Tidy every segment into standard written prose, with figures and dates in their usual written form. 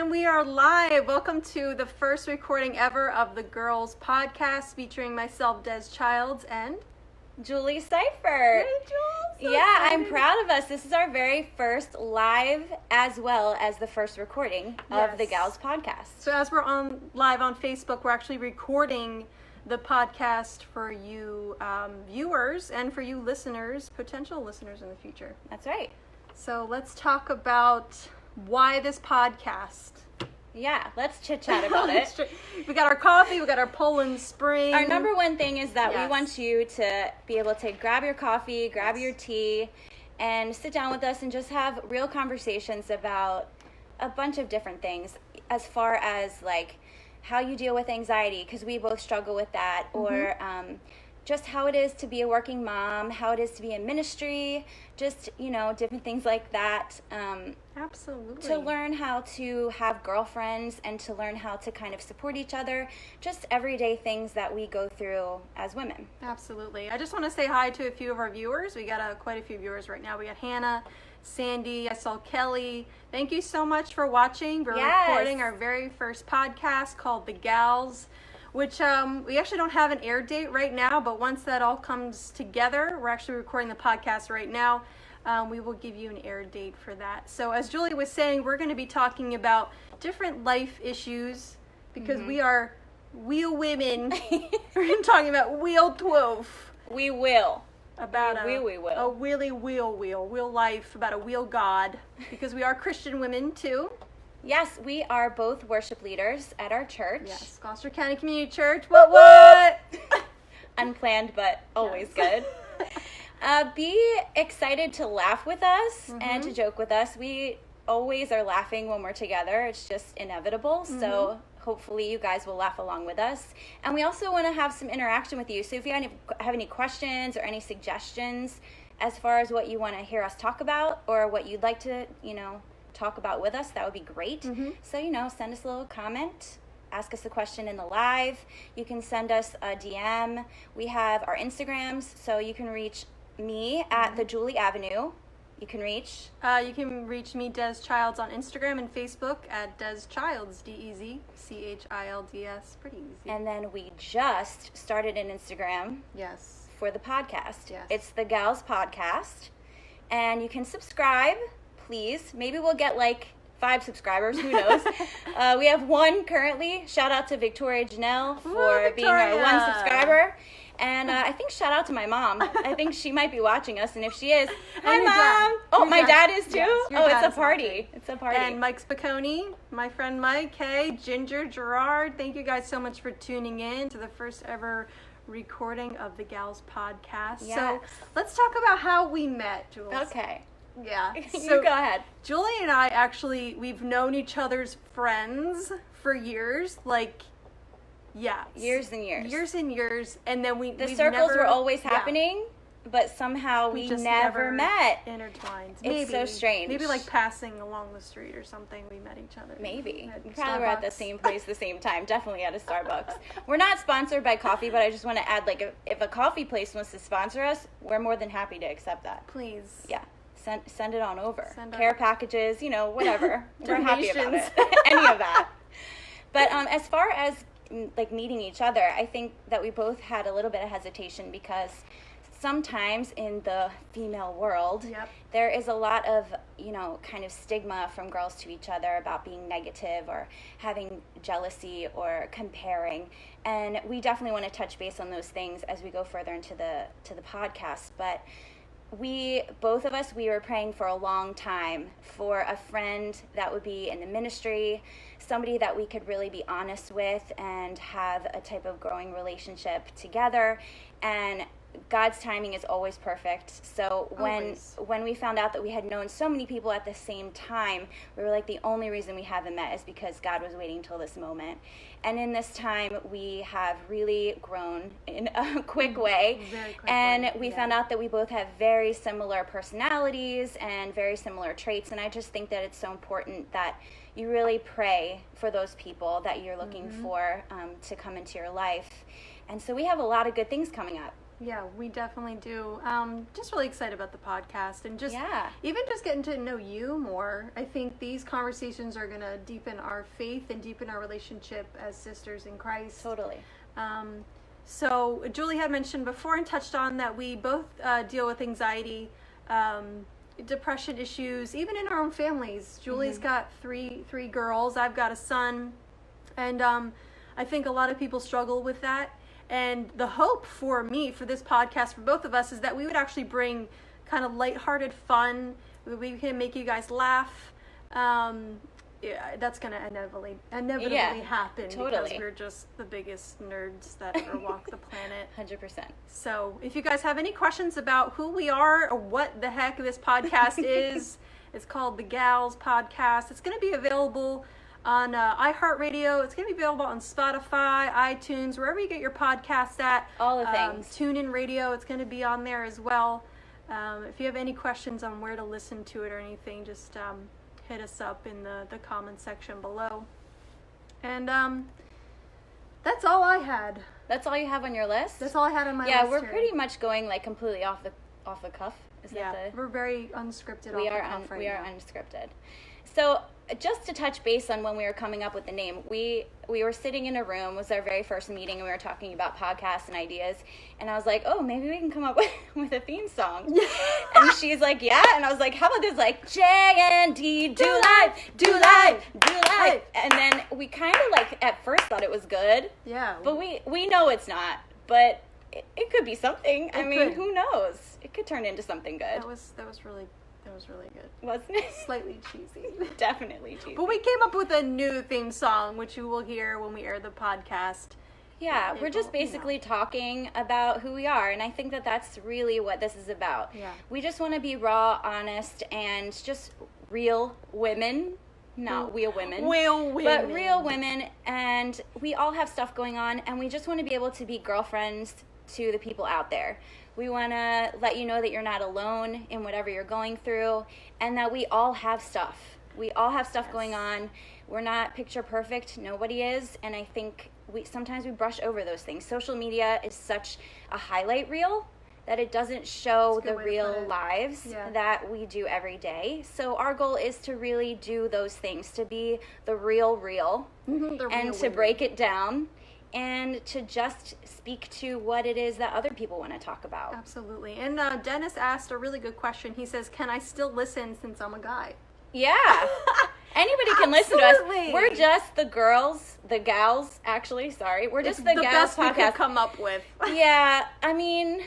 And we are live. Welcome to the first recording ever of the Girls Podcast featuring myself, Des Childs, and Julie Seifert. Hey, Jules. So yeah, excited. I'm proud of us. This is our very first live as well as the first recording of the Gals Podcast. So as we're on live on Facebook, we're actually recording the podcast for you viewers and for you listeners, potential listeners in the future. That's right. So let's talk about why this podcast. Yeah, let's chit-chat about it. We got our coffee, we got our Poland Spring. Our number one thing is that Yes. we want you to be able to grab your coffee, grab Yes. your tea, and sit down with us and just have real conversations about a bunch of different things as far as like how you deal with anxiety, because we both struggle with that, or just how it is to be a working mom, how it is to be in ministry, just, you know, different things like that. Absolutely. To learn how to have girlfriends and to learn how to kind of support each other, just everyday things that we go through as women. Absolutely. I just want to say hi to a few of our viewers. We got quite a few viewers right now. We got Hannah, Sandy, I saw Kelly. Thank you so much for watching. We're recording our very first podcast called The Gals, which we actually don't have an air date right now, but once that all comes together, we're actually recording the podcast right now. We will give you an air date for that. So as Julie was saying, we're going to be talking about different life issues because we are wheel women. We're talking about wheel 12. We will. About we a wheelie wheel life, about a wheel God, because we are Christian women too. Yes, we are both worship leaders at our church. Yes, Gloucester County Community Church. What? Unplanned, but always good. Be excited to laugh with us and to joke with us. We always are laughing when we're together. It's just inevitable. So hopefully you guys will laugh along with us. And we also want to have some interaction with you. So if you have any questions or any suggestions as far as what you want to hear us talk about or what you'd like to, you know, talk about with us, that would be great. So, you know, send us a little comment. Ask us a question in the live. You can send us a DM. We have our Instagrams, so you can reach me at the Julie Avenue. You can reach me, Des Childs, on Instagram and Facebook at Des Childs, DezChilds. Pretty easy. And then we just started an Instagram Yes. for the podcast. Yes. It's the Gals Podcast. And you can subscribe, please. Maybe we'll get like 5 subscribers. Who knows? We have 1 currently. Shout out to Victoria Janelle for being our 1 subscriber. And I think shout out to my mom. I think she might be watching us. And if she is, hi, Mom. Oh, my dad is too? Yes, oh, it's a party. It's a party. And Mike Spicone, my friend Mike. Hey, Ginger, Gerard. Thank you guys so much for tuning in to the first ever recording of the Gals Podcast. Yes. So let's talk about how we met, Jules. Okay. Yeah. You So go ahead. Julie and I actually, we've known each other's friends for years. Like, yeah. Years and years. Years and years. And then The circles were always happening, but somehow we just never met. Intertwined. It's so strange. Maybe like passing along the street or something, we met each other. Maybe. At We probably were at the Starbucks. same place the same time. Definitely at a Starbucks. We're not sponsored by coffee, but I just want to add, like, if a coffee place wants to sponsor us, we're more than happy to accept that. Please. Yeah. Send it on over. Send Care our- packages, you know, whatever. We're happy about Donations. it. Any of that. But as far as, like, meeting each other, I think that we both had a little bit of hesitation because sometimes in the female world, there is a lot of, you know, kind of stigma from girls to each other about being negative or having jealousy or comparing. And we definitely want to touch base on those things as we go further into the podcast. But both of us were praying for a long time for a friend that would be in the ministry, somebody that we could really be honest with and have a type of growing relationship together. And God's timing is always perfect. So when we found out that we had known so many people at the same time, we were like, the only reason we haven't met is because God was waiting till this moment. And in this time, we have really grown in a quick way. Very quick and way, we found out that we both have very similar personalities and very similar traits. And I just think that it's so important that you really pray for those people that you're looking for to come into your life. And so we have a lot of good things coming up. Yeah, we definitely do. Just really excited about the podcast and just even just getting to know you more. I think these conversations are going to deepen our faith and deepen our relationship as sisters in Christ. Totally. So Julie had mentioned before and touched on that we both deal with anxiety, depression issues, even in our own families. Julie's got three girls. I've got a son. And I think a lot of people struggle with that. And the hope for me, for this podcast, for both of us, is that we would actually bring kind of lighthearted fun. We can make you guys laugh. That's going to inevitably happen because we're just the biggest nerds that ever walk the planet. 100%. So if you guys have any questions about who we are or what the heck this podcast is, it's called The Gals Podcast. It's going to be available on iHeartRadio. It's going to be available on Spotify, iTunes, wherever you get your podcasts at. All the things. TuneIn Radio, it's going to be on there as well. If you have any questions on where to listen to it or anything, just hit us up in the comment section below. And that's all I had. That's all you have on your list? That's all I had on my list. Yeah, we're pretty much going like completely off the cuff. We're very unscripted. We are unscripted. So just to touch base on when we were coming up with the name, we were sitting in a room. It was our very first meeting, and we were talking about podcasts and ideas. And I was like, oh, maybe we can come up with a theme song. And she's like, yeah. And I was like, how about this, like, J&D, do life, do life, do life. And then we kind of like at first thought it was good. Yeah. But we know it's not. But it could be something. I mean, who knows? It could turn into something good. That was really good. Wasn't it? Slightly cheesy. Definitely cheesy. But we came up with a new theme song, which you will hear when we air the podcast. Yeah, we're just basically talking about who we are, and I think that that's really what this is about. Yeah. We just want to be raw, honest, and just real women. Not real women. Real women. But real women, and we all have stuff going on, and we just want to be able to be girlfriends to the people out there. We want to let you know that you're not alone in whatever you're going through, and that we all have stuff. We all have stuff going on. We're not picture perfect. Nobody is. And I think sometimes we brush over those things. Social media is such a highlight reel that it doesn't show the real lives that we do every day. So our goal is to really do those things, to be the real, and to break it down. And to just speak to what it is that other people want to talk about. Absolutely. And Dennis asked a really good question. He says, can I still listen since I'm a guy? Yeah. Anybody can listen to us. We're just the gals, actually. Sorry. We're just the gals podcast we could come up with. Yeah. I mean,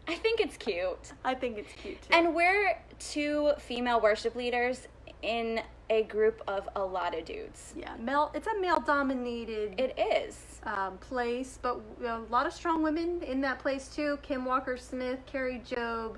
I think it's cute. I think it's cute, too. And we're two female worship leaders in a group of a lot of dudes. Yeah, it's a male-dominated. It is. Place, but a lot of strong women in that place too. Kim Walker-Smith, Carrie Job.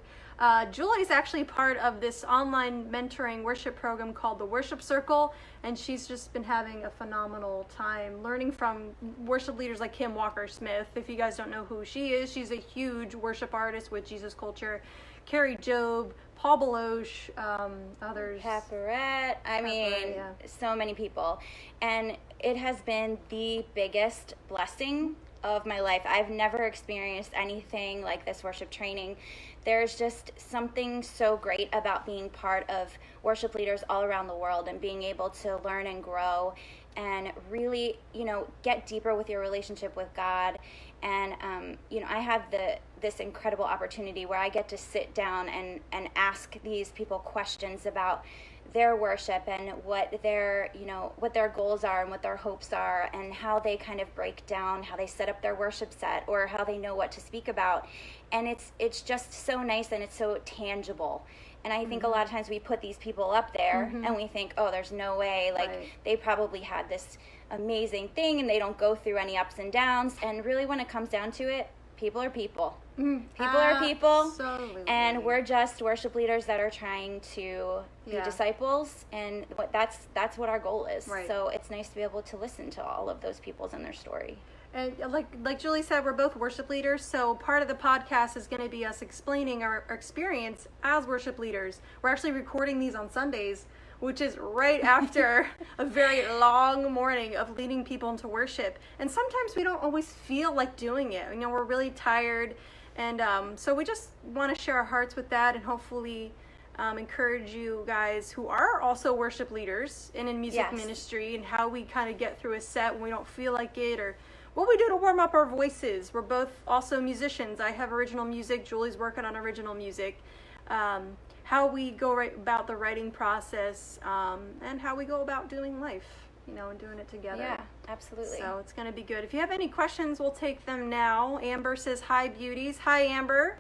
Julie's actually part of this online mentoring worship program called the Worship Circle, and she's just been having a phenomenal time learning from worship leaders like Kim Walker-Smith. If you guys don't know who she is, she's a huge worship artist with Jesus Culture. Carrie Job, Paul Beloche, others. Pepperette. I mean, so many people. And it has been the biggest blessing of my life. I've never experienced anything like this worship training. There's just something so great about being part of worship leaders all around the world and being able to learn and grow and really, get deeper with your relationship with God. And, I have this incredible opportunity where I get to sit down and ask these people questions about their worship and what their goals are and what their hopes are and how they kind of break down, how they set up their worship set or how they know what to speak about. And it's just so nice and it's so tangible. And I think a lot of times we put these people up there and we think, oh, there's no way. They probably had this amazing thing and they don't go through any ups and downs. And really when it comes down to it, people are people. People are people. Absolutely. And we're just worship leaders that are trying to be disciples. And that's what our goal is. Right. So it's nice to be able to listen to all of those peoples and their story. And like Julie said, we're both worship leaders, so part of the podcast is going to be us explaining our experience as worship leaders. We're actually recording these on Sundays, which is right after a very long morning of leading people into worship. And sometimes we don't always feel like doing it. We're really tired, And so we just want to share our hearts with that, and hopefully encourage you guys who are also worship leaders and in music ministry, and how we kind of get through a set when we don't feel like it, or what we do to warm up our voices. We're both also musicians. I have original music. Julie's working on original music. How we go about the writing process, and how we go about doing life, and doing it together. Yeah, absolutely. So it's going to be good. If you have any questions, we'll take them now. Amber says, hi, beauties. Hi, Amber.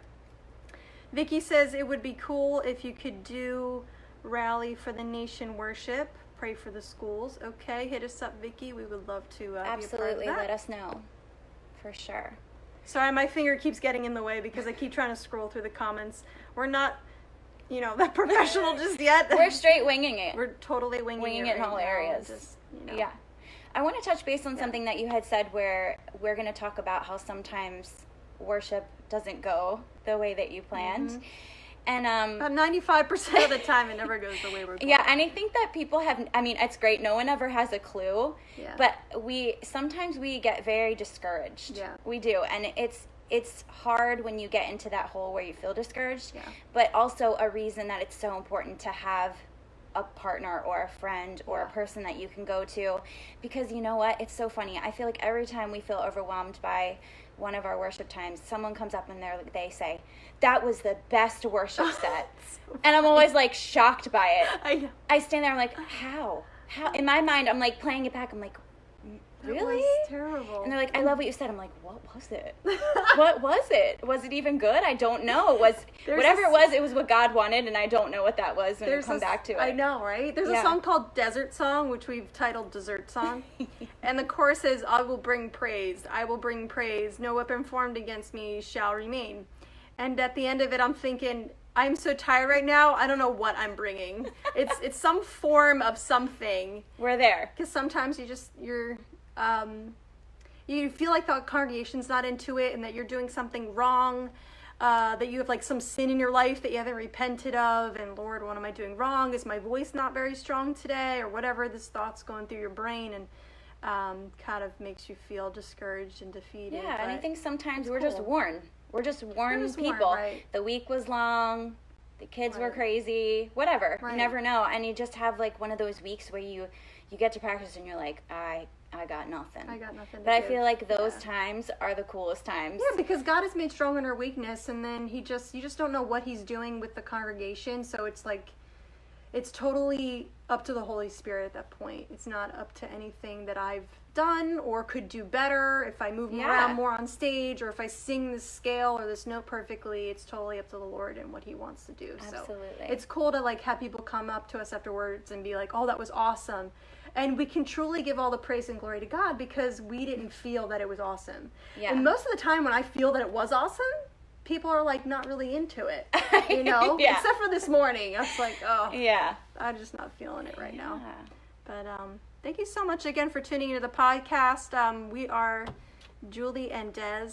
Vicky says, it would be cool if you could do Rally for the Nation worship. Pray for the schools. Okay, hit us up, Vicky. We would love to absolutely be a part of that. Let us know, for sure. Sorry, my finger keeps getting in the way because I keep trying to scroll through the comments. We're not, that professional just yet. We're straight winging it. We're totally winging it in all areas. Just, Yeah. I want to touch base on something that you had said, where we're going to talk about how sometimes worship doesn't go the way that you planned. Mm-hmm. And about 95% of the time it never goes the way we're going. Yeah, and I think that people it's great. No one ever has a clue. Yeah. But sometimes we get very discouraged. Yeah. We do. And it's hard when you get into that hole where you feel discouraged. Yeah. But also a reason that it's so important to have a partner or a friend or a person that you can go to, because you know what? It's so funny. I feel like every time we feel overwhelmed by one of our worship times, someone comes up and they say, that was the best worship set. So and I'm always like shocked by it. I know. I stand there, I'm like, how? In my mind, I'm like playing it back. I'm like, really? That was terrible. And they're like, I love what you said. I'm like, what was it? What was it? Was it even good? I don't know. It was what God wanted, and I don't know what that was when we come back to it. I know, right? There's a song called Desert Song, which we've titled Dessert Song. And the chorus is, I will bring praise. I will bring praise. No weapon formed against me shall remain. And at the end of it, I'm thinking, I'm so tired right now, I don't know what I'm bringing. It's some form of something. We're there. Because sometimes you feel like the congregation's not into it, and that you're doing something wrong, that you have like some sin in your life that you haven't repented of, and Lord, what am I doing wrong? Is my voice not very strong today? Or whatever, this thought's going through your brain, and kind of makes you feel discouraged and defeated. Yeah, and I think sometimes we're just worn. We're just worn people. Right. The week was long, the kids were crazy, whatever. Right. You never know. And you just have like one of those weeks where you get to practice and you're like, I got nothing. I got nothing. But I feel like those times are the coolest times. Yeah, because God is made strong in our weakness, and then you just don't know what He's doing with the congregation. So it's like, it's totally up to the Holy Spirit at that point. It's not up to anything that I've done or could do better. If I move around more on stage, or if I sing this scale or this note perfectly, it's totally up to the Lord and what He wants to do. Absolutely. So it's cool to like have people come up to us afterwards and be like, oh, that was awesome. And we can truly give all the praise and glory to God because we didn't feel that it was awesome. Yeah. And most of the time when I feel that it was awesome, people are like not really into it, except for this morning. I was like, oh, I'm just not feeling it right now. But thank you so much again for tuning into the podcast. We are Julie and Des,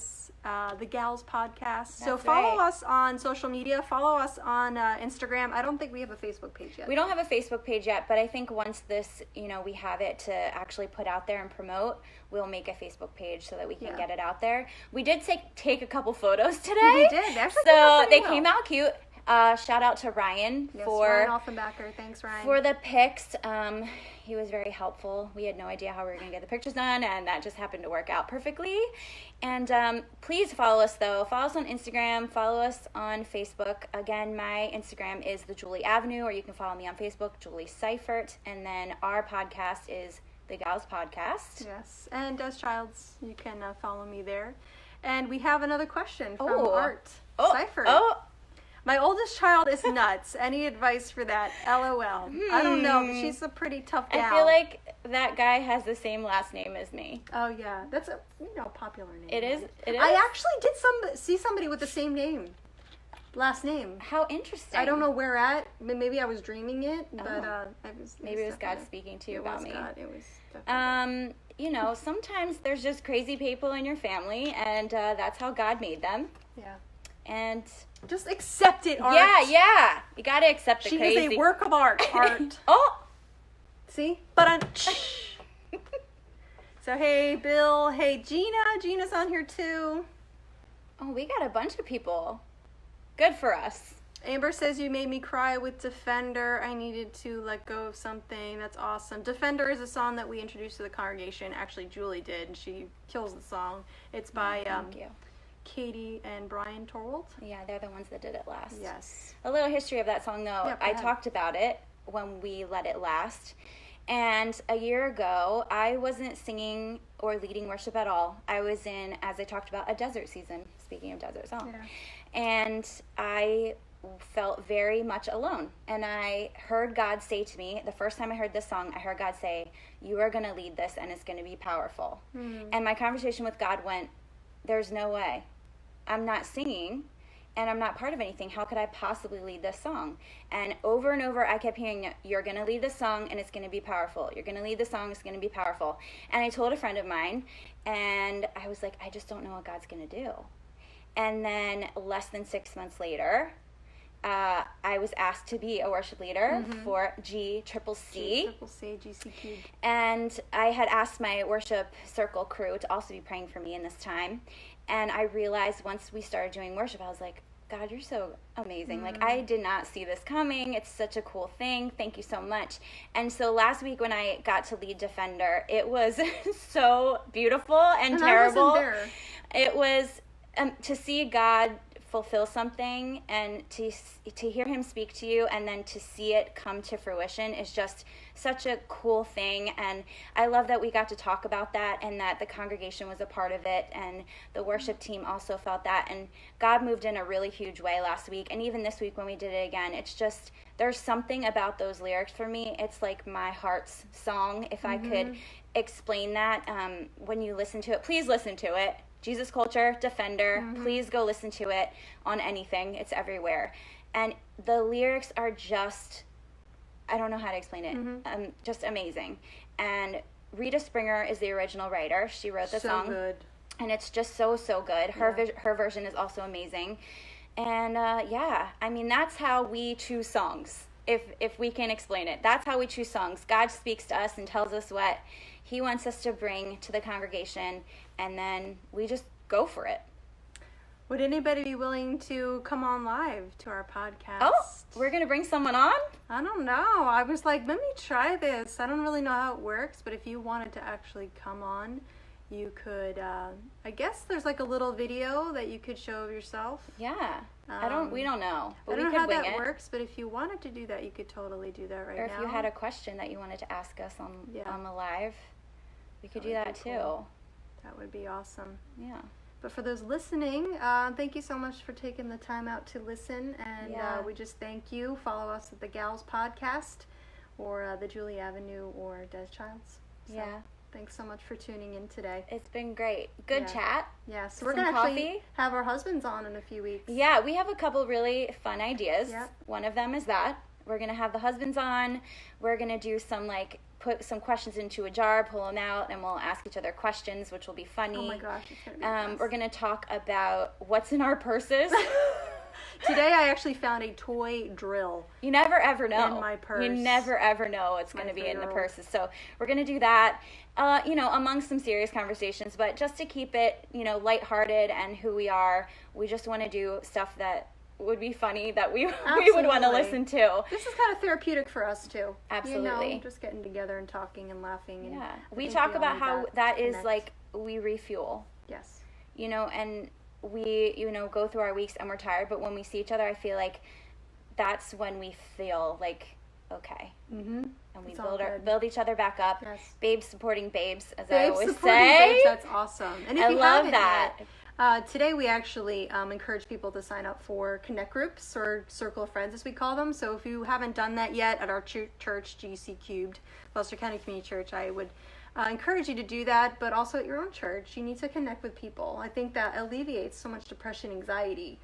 the Gals podcast. So follow us on social media. Follow us on Instagram. I don't think we have a Facebook page yet. We don't have a Facebook page yet, but I think once this, we have it to actually put out there and promote, we'll make a Facebook page so that we can get it out there. We did take a couple photos today. We did. Actually, so they came out cute. Shout out to Ryan Ryan Offenbacher. Thanks, Ryan. For the pics. He was very helpful. We had no idea how we were going to get the pictures done, and that just happened to work out perfectly. And please follow us, though. Follow us on Instagram. Follow us on Facebook. Again, my Instagram is the Julie Avenue, or you can follow me on Facebook, Julie Seifert. And then our podcast is the Gals Podcast. Yes, and Des Childs, you can follow me there. And we have another question from Art Seifert. My oldest child is nuts. Any advice for that? LOL. I don't know, but she's a pretty tough gal. I feel like that guy has the same last name as me. Oh, yeah. That's a popular name. It is? It is? I actually did see somebody with the same name. Last name. How interesting. I don't know where at. Maybe I was dreaming it, but maybe it was God speaking to you about me. It was definitely sometimes there's just crazy people in your family, and that's how God made them. Yeah. And just accept it, Art. Yeah. You gotta accept the crazy. She is a work of art, Art. See? So, hey, Bill. Hey, Gina. Gina's on here, too. Oh, we got a bunch of people. Good for us. Amber says, you made me cry with Defender. I needed to let go of something. That's awesome. Defender is a song that we introduced to the congregation. Actually, Julie did, and she kills the song. It's by Katie and Brian Torwald. Yeah, they're the ones that did it last. Yes. A little history of that song, though. Yep, I talked about it when we let it last. And a year ago, I wasn't singing or leading worship at all. I was in, as I talked about, a desert season, speaking of desert song. Yeah. And I felt very much alone. And I heard God say to me, the first time I heard this song, I heard God say, you are going to lead this and it's going to be powerful. And my conversation with God went, there's no way. I'm not singing and I'm not part of anything. How could I possibly lead this song? And over I kept hearing, you're going to lead this song and it's going to be powerful. You're going to lead the song, it's going to be powerful. And I told a friend of mine, and I was like, I just don't know what God's going to do. And then less than 6 months later, I was asked to be a worship leader for GCCC, GC Cubed. And I had asked my worship circle crew to also be praying for me in this time. And I realized once we started doing worship, I was like, God, you're so amazing. Like, I did not see this coming. It's such a cool thing. Thank you so much. And so last week when I got to lead Defender, it was so beautiful and terrible. I wasn't there. It was to see God fulfill something and to hear him speak to you and then to see it come to fruition is just such a cool thing. And I love that we got to talk about that and that the congregation was a part of it and the worship team also felt that, and God moved in a really huge way last week. And even this week when we did it again, it's just, there's something about those lyrics for me. It's like my heart's song. If I could explain that, when you listen to it, please listen to it. Jesus Culture, Defender, please go listen to it on anything. It's everywhere. And the lyrics are just, I don't know how to explain it, just amazing. And Rita Springer is the original writer. She wrote the song. So good. And it's just so good. Her version is also amazing. And I mean, that's how we choose songs, if we can explain it. That's how we choose songs. God speaks to us and tells us what he wants us to bring to the congregation, and then we just go for it. Would anybody be willing to come on live to our podcast? Oh, we're going to bring someone on? I don't know. I was like, let me try this. I don't really know how it works, but if you wanted to actually come on, you could, I guess there's like a little video that you could show of yourself. Yeah. We don't know. But I don't know how that works, but if you wanted to do that, you could totally do that right now. Or if you had a question that you wanted to ask us on the live, we could do that too. Cool. That would be awesome. Yeah. But for those listening, thank you so much for taking the time out to listen. And we just thank you. Follow us at the Gals Podcast or the Julie Avenue or Des Childs. So, thanks so much for tuning in today. It's been great. Good chat. Yeah, so we're going to actually have our husbands on in a few weeks. Yeah, we have a couple really fun ideas. Yep. One of them is that we're going to have the husbands on. We're going to do some put some questions into a jar, pull them out, and we'll ask each other questions, which will be funny. Oh my gosh, it's going to be we're going to talk about what's in our purses. Today I actually found a toy drill. You never ever know. In my purse. You never ever know what's going to be in the purses. So we're going to do that, among some serious conversations, but just to keep it, lighthearted and who we are. We just want to do stuff that would be funny, that we would want to listen to. This is kind of therapeutic for us too. Absolutely. Just getting together and talking and laughing. And we talk about how that is like we refuel. Yes. And we, go through our weeks and we're tired, but when we see each other, I feel like that's when we feel like, okay. Mm-hmm. And we build each other back up. Yes. Babes supporting babes, as babes I always supporting say. Babes, that's awesome. And if I you love that. Today we actually encourage people to sign up for connect groups or circle of friends as we call them. So if you haven't done that yet at our church, GC Cubed, Gloucester County Community Church, I would encourage you to do that. But also at your own church, you need to connect with people. I think that alleviates so much depression, anxiety,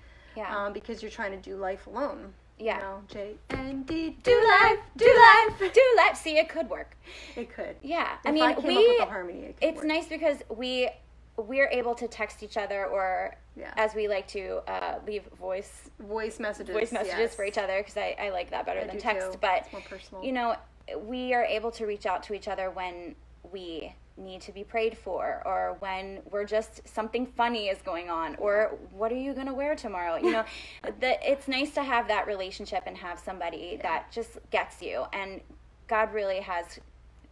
because you're trying to do life alone. Yeah. JND, do life. See, it could work. It could. Yeah. If I came up with a harmony, it could work. Nice because we're able to text each other, or as we like to leave voice messages for each other, because I like that better than text. Too. But it's more personal. we are able to reach out to each other when we need to be prayed for, or when we're just something funny is going on, or what are you going to wear tomorrow? You know, it's nice to have that relationship and have somebody that just gets you. And God really has,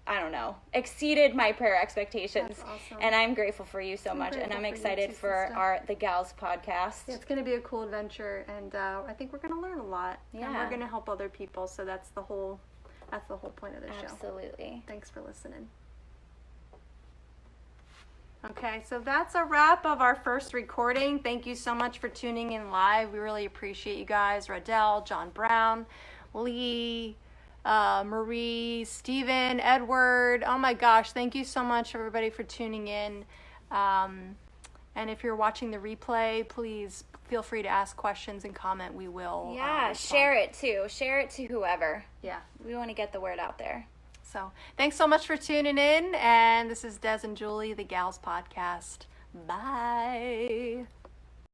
I don't know, exceeded my prayer expectations. That's awesome. And I'm grateful for you so much. And I'm excited for the Gals podcast. Yeah, it's going to be a cool adventure. And I think we're going to learn a lot. Yeah. And we're going to help other people. So that's the whole point of the show. Absolutely. Thanks for listening. Okay, so that's a wrap of our first recording. Thank you so much for tuning in live. We really appreciate you guys. Rodell, John Brown, Lee, Marie, Steven, Edward. Oh my gosh, thank you so much, everybody, for tuning in. And if you're watching the replay, please feel free to ask questions and comment. We will. Yeah, share it too. Share it to whoever. Yeah. We want to get the word out there. So thanks so much for tuning in. And this is Des and Julie, the Gals Podcast. Bye.